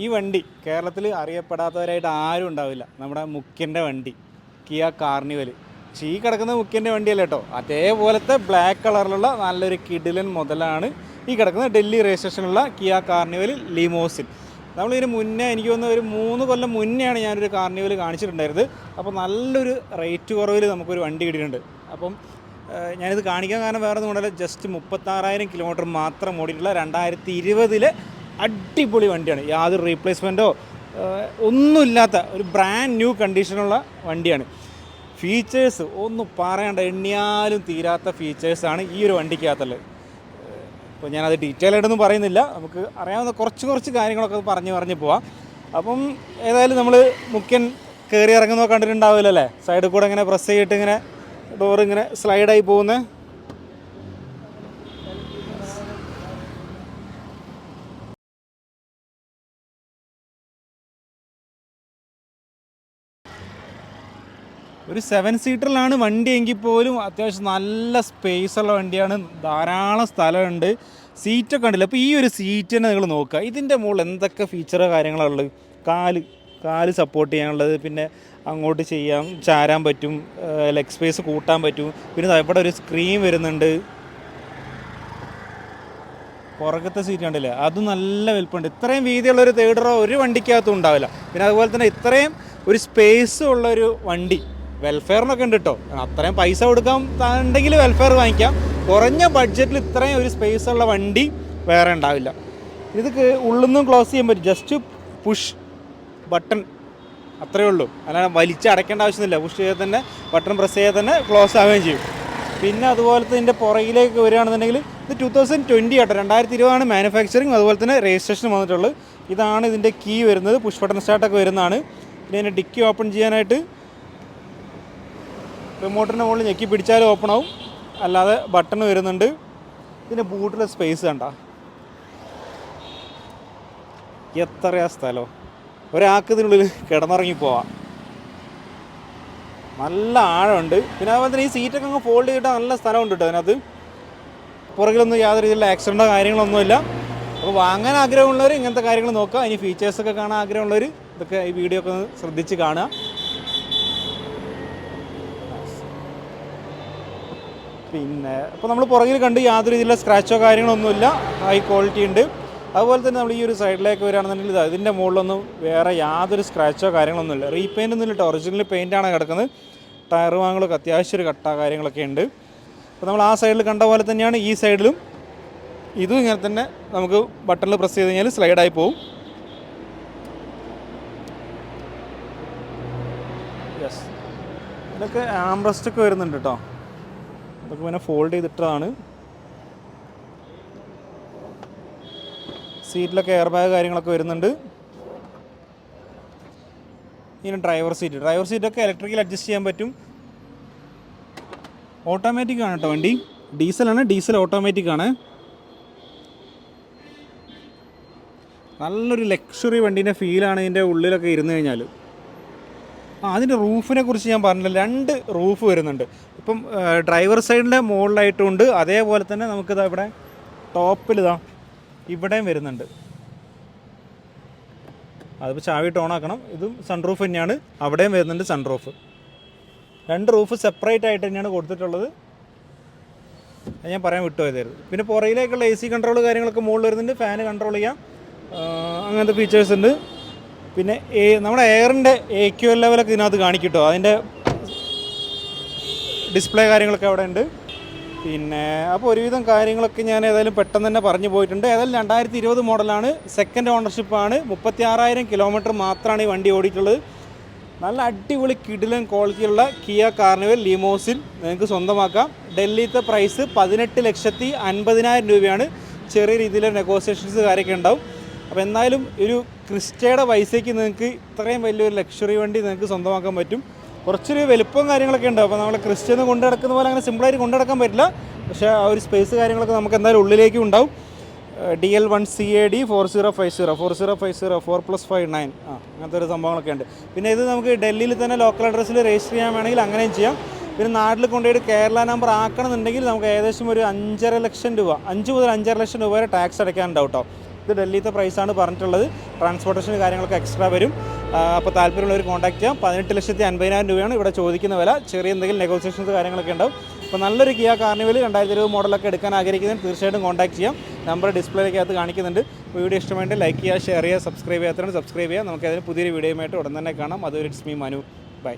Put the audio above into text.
ഈ വണ്ടി കേരളത്തിൽ അറിയപ്പെടാത്തവരായിട്ട് ആരും ഉണ്ടാവില്ല. നമ്മുടെ മുഖ്യൻ്റെ വണ്ടി കിയ കാർണിവൽ. പക്ഷേ ഈ കിടക്കുന്ന മുഖ്യൻ്റെ വണ്ടിയല്ല കേട്ടോ, അതേപോലത്തെ ബ്ലാക്ക് കളറിലുള്ള നല്ലൊരു കിടിലൻ മുതലാണ് ഈ കിടക്കുന്ന ഡൽഹി രജിസ്ട്രേഷനുള്ള കിയ കാർണിവൽ ലിമോസിൻ. നമ്മളിതിന് മുന്നേ എനിക്ക് തോന്നുന്ന ഒരു 3 കൊല്ലം മുന്നെയാണ് ഞാനൊരു കാർണിവൽ കാണിച്ചിട്ടുണ്ടായിരുന്നത്. അപ്പോൾ നല്ലൊരു റേറ്റ് കുറവിൽ നമുക്കൊരു വണ്ടി കിട്ടിയിട്ടുണ്ട്. അപ്പം ഞാനിത് കാണിക്കാൻ കാരണം വേറെ ഒന്നും കൊണ്ടല്ല, ജസ്റ്റ് 36,000 കിലോമീറ്റർ മാത്രം ഓടിയിട്ടുള്ള 2020 അടിപൊളി വണ്ടിയാണ്. യാതൊരു റീപ്ലേസ്മെൻറ്റോ ഒന്നുമില്ലാത്ത ഒരു ബ്രാൻഡ് ന്യൂ കണ്ടീഷനുള്ള വണ്ടിയാണ്. ഫീച്ചേഴ്സ് ഒന്നും പറയണ്ട, എണ്ണിയാലും തീരാത്ത ഫീച്ചേഴ്സാണ് ഈ ഒരു വണ്ടിക്കകത്തുള്ളത്. അപ്പോൾ ഞാനത് ഡീറ്റെയിൽ ആയിട്ടൊന്നും പറയുന്നില്ല, നമുക്ക് അറിയാവുന്ന കുറച്ച് കാര്യങ്ങളൊക്കെ പറഞ്ഞ് പോവാം. അപ്പം ഏതായാലും നമ്മൾ മുഖ്യൻ കയറി ഇറങ്ങുന്നതൊക്കെ കണ്ടിട്ടുണ്ടാവില്ലല്ലേ, സൈഡിൽ കൂടെ ഇങ്ങനെ പ്രസ് ചെയ്തിട്ട് ഇങ്ങനെ ഡോറ് ഇങ്ങനെ സ്ലൈഡായി പോകുന്നത്. ഒരു 7 സീറ്ററിലാണ് വണ്ടി എങ്കിൽ പോലും അത്യാവശ്യം നല്ല സ്പേസുള്ള വണ്ടിയാണ്. ധാരാളം സ്ഥലമുണ്ട്, സീറ്റൊക്കെ ഉണ്ടല്ലോ. അപ്പോൾ ഈ ഒരു സീറ്റ് തന്നെ നിങ്ങൾ നോക്കുക, ഇതിൻ്റെ മുകളിൽ എന്തൊക്കെ ഫീച്ചറോ കാര്യങ്ങളുള്ളത്. കാല് സപ്പോർട്ട് ചെയ്യാനുള്ളത്, പിന്നെ അങ്ങോട്ട് ചെയ്യാം, ചാരാൻ പറ്റും, ലെഗ് സ്പേസ് കൂട്ടാൻ പറ്റും. പിന്നെ ഇവിടെ ഒരു സ്ക്രീൻ വരുന്നുണ്ട്. പുറകത്തെ സീറ്റ് കണ്ടില്ലേ, അതും നല്ല വലുപ്പമുണ്ട്. ഇത്രയും വീതിയുള്ളൊരു തേർഡ് റോ ഒരു വണ്ടിക്കകത്തും ഉണ്ടാവില്ല. പിന്നെ അതുപോലെ തന്നെ ഇത്രയും ഒരു സ്പേസ് ഉള്ളൊരു വണ്ടി വെൽഫെയറിനൊക്കെ ഉണ്ട് കേട്ടോ. അത്രയും പൈസ കൊടുക്കാൻ ഉണ്ടെങ്കിൽ വെൽഫെയർ വാങ്ങിക്കാം. കുറഞ്ഞ ബഡ്ജറ്റിൽ ഇത്രയും ഒരു സ്പേസ് ഉള്ള വണ്ടി വേറെ ഉണ്ടാവില്ല. ഇത് ഉള്ളിൽ നിന്നും ക്ലോസ് ചെയ്യാൻ പറ്റും, ജസ്റ്റ് പുഷ് ബട്ടൺ അത്രയേ ഉള്ളൂ. അല്ലാതെ വലിച്ച് അടയ്ക്കേണ്ട ആവശ്യമില്ല. പുഷ് ചെയ്താൽ തന്നെ, ബട്ടൺ പ്രസ് ചെയ്താൽ തന്നെ ക്ലോസ് ആവുകയും ചെയ്യും. പിന്നെ അതുപോലത്തെ ഇതിൻ്റെ പുറകിലേക്ക് വരികയാണെന്നുണ്ടെങ്കിൽ ഇത് 2020 ആട്ടോ, 2020 മാനുഫാക്ചറിങ്, അതുപോലെ തന്നെ രജിസ്ട്രേഷൻ വന്നിട്ടുള്ളത്. ഇതാണ് ഇതിൻ്റെ കീ വരുന്നത്, പുഷ് ബട്ടൺ സ്റ്റാർട്ടൊക്കെ വരുന്നതാണ്. പിന്നെ ഇതിൻ്റെ ഡിക്കി ഓപ്പൺ ചെയ്യാനായിട്ട് റിമോട്ടിൻ്റെ മുകളിൽ ഞെക്കി പിടിച്ചാലും ഓപ്പൺ ആവും, അല്ലാതെ ബട്ടൺ വരുന്നുണ്ട്. ഇതിൻ്റെ ബൂട്ടിലെ സ്പേസ് കണ്ട, എത്രയാ സ്ഥലം, ഒരാൾക്ക് ഇതിനുള്ളിൽ കിടന്നിറങ്ങി പോവാം. നല്ല ആഴമുണ്ട്. പിന്നെ അതുപോലെ തന്നെ ഈ സീറ്റൊക്കെ അങ്ങ് ഫോൾഡ് ചെയ്തിട്ട് നല്ല സ്ഥലമുണ്ട് കേട്ടോ അതിനകത്ത്. പുറകിലൊന്നും യാതൊരു രീതിയിലുള്ള ആക്സിഡൻറ്റോ കാര്യങ്ങളൊന്നുമില്ല. അപ്പോൾ വാങ്ങാൻ ആഗ്രഹമുള്ളവർ ഇങ്ങനത്തെ കാര്യങ്ങൾ നോക്കുക. ഇനി ഫീച്ചേഴ്സൊക്കെ കാണാൻ ആഗ്രഹമുള്ളവർ ഇതൊക്കെ ഈ വീഡിയോ ഒക്കെ ഒന്ന് ശ്രദ്ധിച്ച് കാണുക. പിന്നെ ഇപ്പോൾ നമ്മൾ പുറകിൽ കണ്ട് യാതൊരു രീതിയിലുള്ള സ്ക്രാച്ചോ കാര്യങ്ങളൊന്നുമില്ല, ഹൈ ക്വാളിറ്റി ഉണ്ട്. അതുപോലെ തന്നെ നമ്മൾ ഈ ഒരു സൈഡിലേക്ക് വരികയാണെന്നുണ്ടെങ്കിൽ ഇതിൻ്റെ മുകളിലൊന്നും വേറെ യാതൊരു സ്ക്രാച്ചോ കാര്യങ്ങളൊന്നുമില്ല. റീപെയിൻ്റ് ഒന്നും ഇല്ല, ഒറിജിനൽ പെയിൻ്റാണ് കിടക്കുന്നത്. ടയർ വാങ്ങലൊക്കെ അത്യാവശ്യം ഒരു കട്ട കാര്യങ്ങളൊക്കെ ഉണ്ട്. അപ്പോൾ നമ്മൾ ആ സൈഡിൽ കണ്ട പോലെ തന്നെയാണ് ഈ സൈഡിലും. ഇതും ഇങ്ങനെ തന്നെ നമുക്ക് ബട്ടണിൽ പ്രസ് ചെയ്ത് കഴിഞ്ഞാൽ സ്ലൈഡായി പോകും. യെസ്, ഇതൊക്കെ ആംബ്രസ്റ്റൊക്കെ വരുന്നുണ്ട് കേട്ടോ. ഇതൊക്കെ പിന്നെ ഫോൾഡ് ചെയ്തിട്ടതാണ്. സീറ്റിലൊക്കെ എയർ ബാഗ് കാര്യങ്ങളൊക്കെ വരുന്നുണ്ട്. ഇനി ഡ്രൈവർ സീറ്റൊക്കെ ഇലക്ട്രിക്കൽ അഡ്ജസ്റ്റ് ചെയ്യാൻ പറ്റും. ഓട്ടോമാറ്റിക് ആണ് കേട്ടോ വണ്ടി, ഡീസൽ ഓട്ടോമാറ്റിക് ആണ്. നല്ലൊരു ലക്ഷറി വണ്ടീൻ്റെ ഫീലാണ് ഇതിൻ്റെ ഉള്ളിലൊക്കെ ഇരുന്ന് കഴിഞ്ഞാൽ. അതിൻ്റെ റൂഫിനെ കുറിച്ച് ഞാൻ പറഞ്ഞില്ല, 2 റൂഫ് വരുന്നുണ്ട്. ഇപ്പം ഡ്രൈവർ സൈഡിൻ്റെ മുകളിലായിട്ടുണ്ട്, അതേപോലെ തന്നെ നമുക്കിതാ ഇവിടെ ടോപ്പിലിതാ ഇവിടെയും വരുന്നുണ്ട്. അതിപ്പോൾ ചാവിട്ട് ഓണാക്കണം. ഇതും സൺറൂഫ് തന്നെയാണ്, അവിടെയും വരുന്നുണ്ട് സൺറൂഫ്. 2 റൂഫ് സെപ്പറേറ്റ് ആയിട്ട് തന്നെയാണ് കൊടുത്തിട്ടുള്ളത്. അത് ഞാൻ പറയാൻ വിട്ടുപോയതായിരുന്നു. പിന്നെ പുറയിലേക്കുള്ള AC കൺട്രോൾ കാര്യങ്ങളൊക്കെ മുകളിൽ വരുന്നുണ്ട്, ഫാന് കൺട്രോൾ ചെയ്യാം, അങ്ങനത്തെ ഫീച്ചേഴ്സ് ഉണ്ട്. പിന്നെ നമ്മുടെ എയറിൻ്റെ AQL ലെവലൊക്കെ ഇതിനകത്ത് കാണിക്കും കേട്ടോ. അതിൻ്റെ ഡിസ്പ്ലേ കാര്യങ്ങളൊക്കെ അവിടെ ഉണ്ട്. പിന്നെ അപ്പോൾ ഒരുവിധം കാര്യങ്ങളൊക്കെ ഞാൻ ഏതായാലും പെട്ടെന്ന് തന്നെ പറഞ്ഞു പോയിട്ടുണ്ട്. ഏതായാലും 2020 മോഡലാണ്, സെക്കൻഡ് ഓണർഷിപ്പാണ്, 36,000 കിലോമീറ്റർ മാത്രമാണ് ഈ വണ്ടി ഓടിയിട്ടുള്ളത്. നല്ല അടിപൊളി കിടിലൻ ക്വാളിറ്റിയുള്ള കിയ കാർണിവൽ ലിമോസിൻ നിങ്ങൾക്ക് സ്വന്തമാക്കാം. ഡൽഹിയിലത്തെ പ്രൈസ് 18,50,000 രൂപയാണ്. ചെറിയ രീതിയിൽ നെഗോസിയേഷൻസ് കാര്യമൊക്കെ ഉണ്ടാവും. അപ്പോൾ എന്തായാലും ഒരു ക്രിസ്റ്റയുടെ പൈസയ്ക്ക് നിങ്ങൾക്ക് ഇത്രയും വലിയൊരു ലക്ഷറി വണ്ടി നിങ്ങൾക്ക് സ്വന്തമാക്കാൻ പറ്റും. കുറച്ചൊരു വലുപ്പവും കാര്യങ്ങളൊക്കെ ഉണ്ട്. അപ്പോൾ നമ്മൾ ക്രിസ്റ്റന്ന് കൊണ്ടു നടക്കുന്ന പോലെ അങ്ങനെ സിമ്പിളായിട്ട് കൊണ്ടു നടക്കാൻ പറ്റില്ല, പക്ഷേ ആ ഒരു സ്പേസ് കാര്യങ്ങളൊക്കെ നമുക്ക് എന്തായാലും ഉള്ളിലേക്കും ഉണ്ടാവും. DL1CAD 4050 4+5 9 അങ്ങനത്തെ ഒരു സംഭവങ്ങളൊക്കെ ഉണ്ട്. പിന്നെ ഇത് നമുക്ക് ഡൽഹിയിൽ തന്നെ ലോക്കൽ അഡ്രസ്സിൽ രജിസ്റ്റർ ചെയ്യാൻ വേണമെങ്കിൽ അങ്ങനെയും ചെയ്യാം. പിന്നെ നാട്ടിൽ കൊണ്ടുപോയിട്ട് കേരള നമ്പർ ആക്കണമെന്നുണ്ടെങ്കിൽ നമുക്ക് ഏകദേശം ഒരു 5.5 ലക്ഷം രൂപ, 5 മുതൽ 5.5 ലക്ഷം രൂപ വരെ ടാക്സ് അടയ്ക്കാനുണ്ടാവും കേട്ടോ. ഇത് ഡൽഹിത്തെ പ്രൈസാണ് പറഞ്ഞിട്ടുള്ളത്. ട്രാൻസ്പോർട്ടേഷൻ കാര്യങ്ങളൊക്കെ എക്സ്ട്രാ വരും. അപ്പോൾ താല്പര്യമുള്ളവർ കോൺടാക്ട് ചെയ്യാം. 18,50,000 രൂപയാണ് ഇവിടെ ചോദിക്കുന്ന വില. ചെറിയ എന്തെങ്കിലും നെഗോസിയേഷൻസ് കാര്യങ്ങളൊക്കെ ഉണ്ടാവും. അപ്പോൾ നല്ലൊരു കിയ കാർണിവൽ 2020 മോഡലൊക്കെ എടുക്കാൻ ആഗ്രഹിക്കുന്നതിന് തീർച്ചയായിട്ടും കോൺടാക്ട് ചെയ്യാം. നമ്പർ ഡിസ്പ്ലേക്കകത്ത് കാണിക്കുന്നുണ്ട്. വീഡിയോ ഇഷ്ടമായിട്ട് ലൈക്ക് ചെയ്യുക, ഷെയർ ചെയ്യുക, സബ്സ്ക്രൈബ് ചെയ്യാത്തവരാണ് സബ്സ്ക്രൈബ് ചെയ്യുക. നമുക്ക് അതിന് പുതിയൊരു വീഡിയോയുമായിട്ട് ഉടൻ തന്നെ കാണാം. അതൊരു ഇറ്റ്സ് മീ മനു. ബൈ.